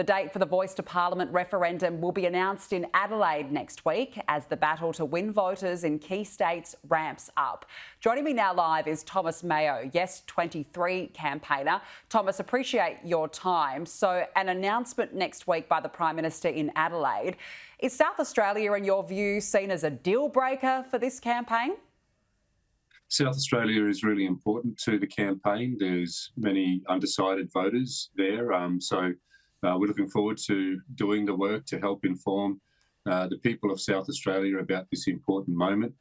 The date for the Voice to Parliament referendum will be announced in Adelaide next week as the battle to win voters in key states ramps up. Joining me now live is Thomas Mayo, Yes 23 campaigner. Thomas, appreciate your time. So an announcement next week by the Prime Minister in Adelaide. Is South Australia, in your view, seen as a deal breaker for this campaign? South Australia is really important to the campaign. There's many undecided voters there. We're looking forward to doing the work to help inform the people of South Australia about this important moment.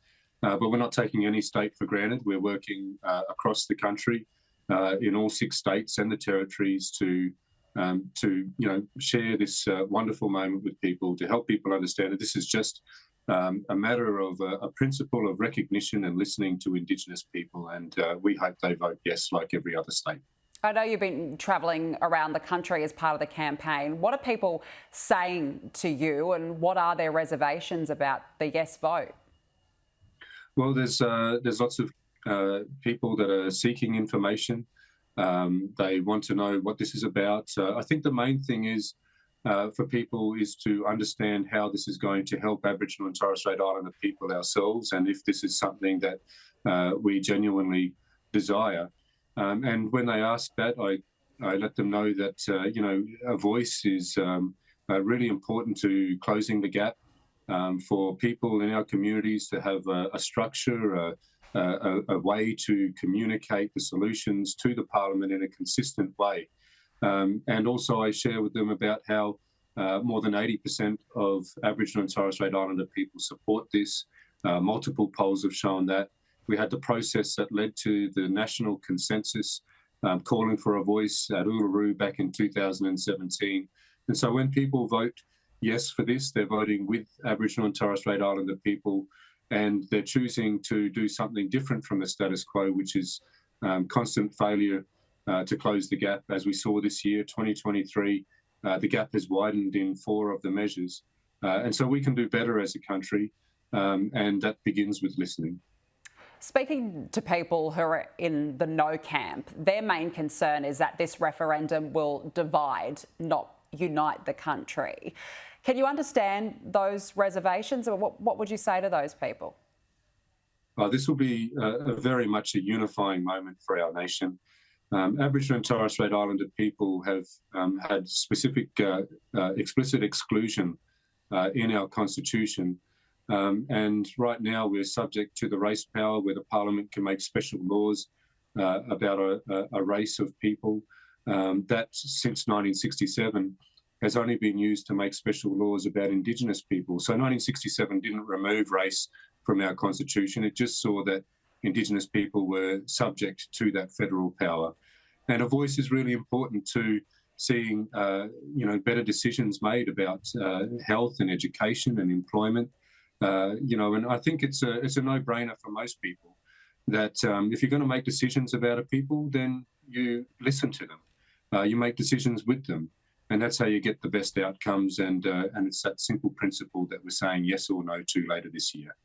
But we're not taking any state for granted. We're working across the country in all 6 states and the territories to share this wonderful moment with people, to help people understand that this is just a matter of a principle of recognition and listening to Indigenous people. And we hope they vote yes, like every other state. I know you've been travelling around the country as part of the campaign. What are people saying to you, and what are their reservations about the yes vote? Well, there's lots of people that are seeking information. They want to know what this is about. I think the main thing is for people is to understand how this is going to help Aboriginal and Torres Strait Islander people ourselves, and if this is something that we genuinely desire. And when they ask that, I let them know that, a voice is really important to closing the gap for people in our communities to have a structure, a way to communicate the solutions to the Parliament in a consistent way. And also I share with them about how more than 80% of Aboriginal and Torres Strait Islander people support this. Multiple polls have shown that. We had the process that led to the national consensus calling for a voice at Uluru back in 2017. And so when people vote yes for this, they're voting with Aboriginal and Torres Strait Islander people, and they're choosing to do something different from the status quo, which is constant failure to close the gap. As we saw this year, 2023, the gap has widened in 4 of the measures. And so we can do better as a country, and that begins with listening. Speaking to people who are in the no camp, their main concern is that this referendum will divide, not unite the country. Can you understand those reservations, or what would you say to those people? This will be very much a unifying moment for our nation. Aboriginal and Torres Strait Islander people have had specific explicit exclusion in our constitution. And right now we're subject to the race power, where the Parliament can make special laws about a race of people. That, since 1967, has only been used to make special laws about Indigenous people. So 1967 didn't remove race from our constitution. It just saw that Indigenous people were subject to that federal power. And a voice is really important to seeing better decisions made about health and education and employment. And I think it's a no-brainer for most people that if you're going to make decisions about a people, then you listen to them. You make decisions with them, and that's how you get the best outcomes. And it's that simple principle that we're saying yes or no to later this year.